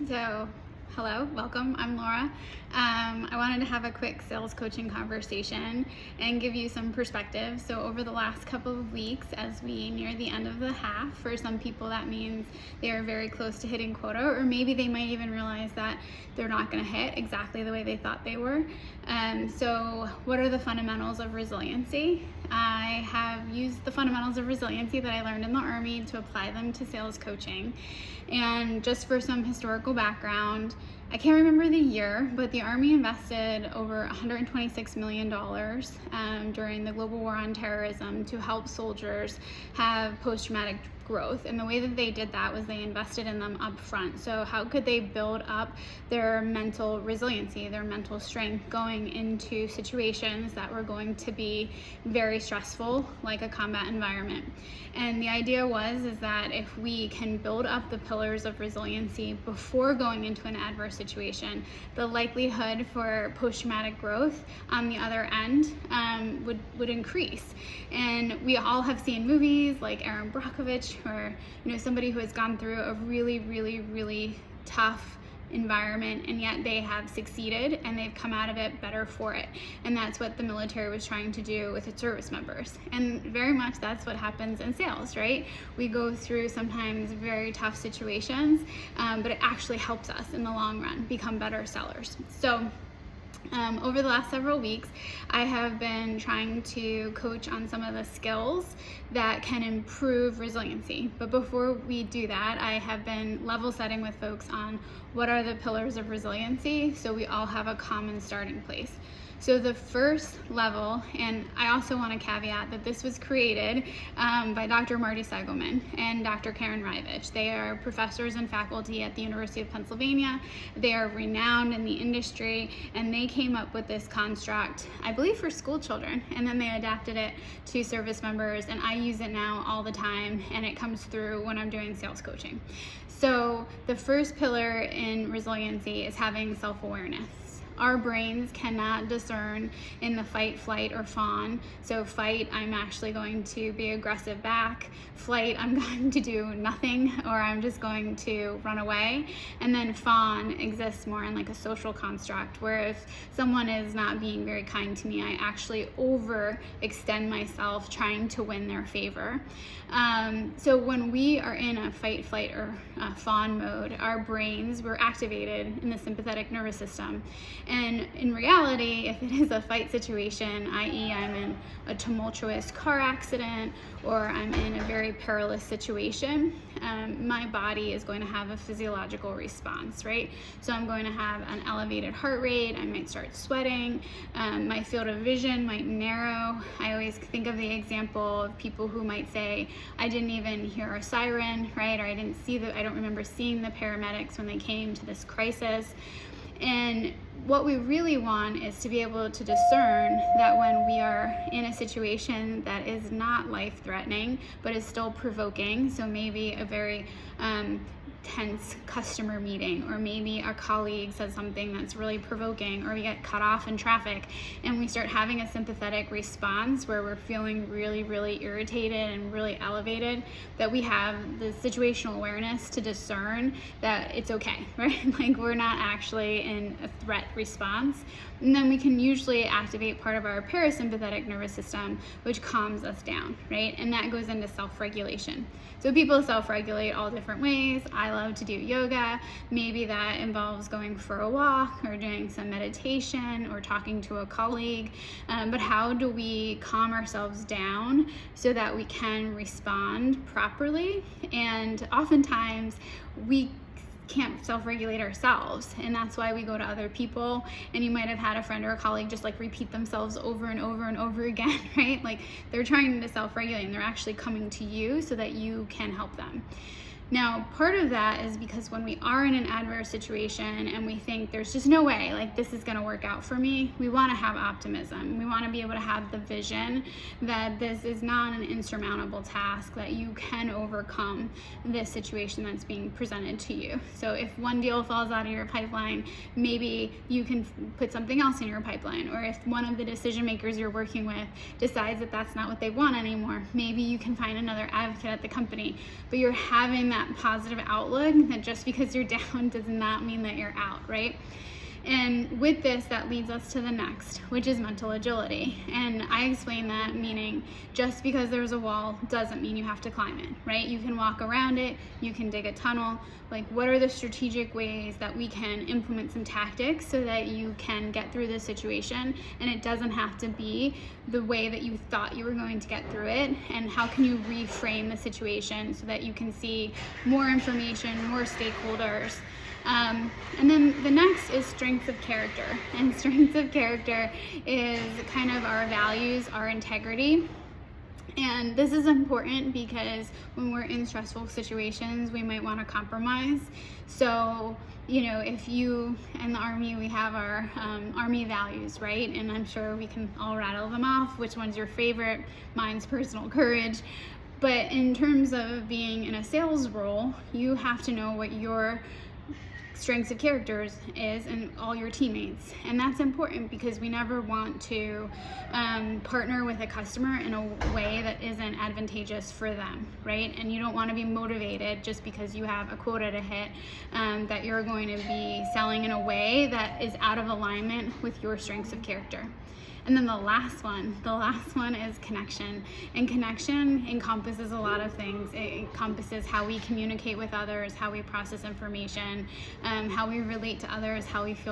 So, hello, welcome. I'm Laura. I wanted to have a quick sales coaching conversation and give you some perspective. So, over the last couple of weeks, as we near the end of the half, for some people that means they are very close to hitting quota, or maybe they might even realize that they're not going to hit exactly the way they thought they were. So, what are the fundamentals of resiliency? I have used the fundamentals of resiliency that I learned in the Army to apply them to sales coaching. And just for some historical background, I can't remember the year, but the Army invested over $126 million during the global war on terrorism to help soldiers have post-traumatic growth. And the way that they did that was they invested in them up front. So how could they build up their mental resiliency, their mental strength going into situations that were going to be very stressful, like a combat environment? And the idea is that if we can build up the pillars of resiliency before going into an adverse situation, the likelihood for post-traumatic growth on the other end would increase. And we all have seen movies like Aaron Brockovich, or somebody who has gone through a really tough environment, and yet they have succeeded and they've come out of it better for it. And that's what the military was trying to do with its service members. And very much that's what happens in sales, right? We go through sometimes very tough situations, but it actually helps us in the long run become better sellers. So over the last several weeks, I have been trying to coach on some of the skills that can improve resiliency. But before we do that, I have been level setting with folks on what are the pillars of resiliency, so we all have a common starting place. So the first level, and I also want to caveat that this was created by Dr. Marty Segelman and Dr. Karen Rivich. They are professors and faculty at the University of Pennsylvania. They are renowned in the industry, and they came up with this construct, I believe, for school children, and then they adapted it to service members, and I use it now all the time, and it comes through when I'm doing sales coaching. So the first pillar in resiliency is having self-awareness. Our brains cannot discern in the fight, flight, or fawn. So fight, I'm actually going to be aggressive back. Flight, I'm going to do nothing, or I'm just going to run away. And then fawn exists more in like a social construct, where if someone is not being very kind to me, I actually overextend myself trying to win their favor. So when we are in a fight, flight, or fawn mode, our brains were activated in the sympathetic nervous system. And in reality, if it is a fight situation, i.e. I'm in a tumultuous car accident or I'm in a very perilous situation, my body is going to have a physiological response, right? So I'm going to have an elevated heart rate, I might start sweating, my field of vision might narrow. I always think of the example of people who might say, I didn't even hear a siren, right? Or I don't remember seeing the paramedics when they came to this crisis. And what we really want is to be able to discern that when we are in a situation that is not life-threatening, but is still provoking, so maybe a very tense customer meeting, or maybe our colleague says something that's really provoking, or we get cut off in traffic and we start having a sympathetic response where we're feeling really irritated and really elevated, that we have the situational awareness to discern that it's okay, right? Like we're not actually in a threat response. And then we can usually activate part of our parasympathetic nervous system, which calms us down, right? And that goes into self-regulation. So people self-regulate all different ways. I love to do yoga. Maybe that involves going for a walk or doing some meditation or talking to a colleague. But how do we calm ourselves down so that we can respond properly? And oftentimes we can't self-regulate ourselves, and that's why we go to other people. And you might have had a friend or a colleague just like repeat themselves over and over again, right? Like they're trying to self-regulate and they're actually coming to you so that you can help them. Now, part of that is because when we are in an adverse situation and we think there's just no way, like this is gonna work out for me, we wanna have optimism. We wanna be able to have the vision that this is not an insurmountable task, that you can overcome this situation that's being presented to you. So if one deal falls out of your pipeline, maybe you can put something else in your pipeline. Or if one of the decision makers you're working with decides that that's not what they want anymore, maybe you can find another advocate at the company. But you're having that that positive outlook, that just because you're down does not mean that you're out, right? And with this, that leads us to the next, which is mental agility. And I explain that meaning just because there's a wall doesn't mean you have to climb it, right? You can walk around it, you can dig a tunnel. Like, what are the strategic ways that we can implement some tactics so that you can get through this situation, and it doesn't have to be the way that you thought you were going to get through it? And how can you reframe the situation so that you can see more information, more stakeholders? And then the next is strengths of character. And strengths of character is kind of our values, our integrity. And this is important because when we're in stressful situations, we might want to compromise. So, if you, in the Army, we have our Army values, right? And I'm sure we can all rattle them off. Which one's your favorite? Mine's personal courage. But in terms of being in a sales role, you have to know what your strengths of characters is and all your teammates. And that's important because we never want to partner with a customer in a way that isn't advantageous for them, right? And you don't want to be motivated just because you have a quota to hit, that you're going to be selling in a way that is out of alignment with your strengths of character. And then the last one is connection. And connection encompasses a lot of things. It encompasses how we communicate with others, how we process information, how we relate to others, how we feel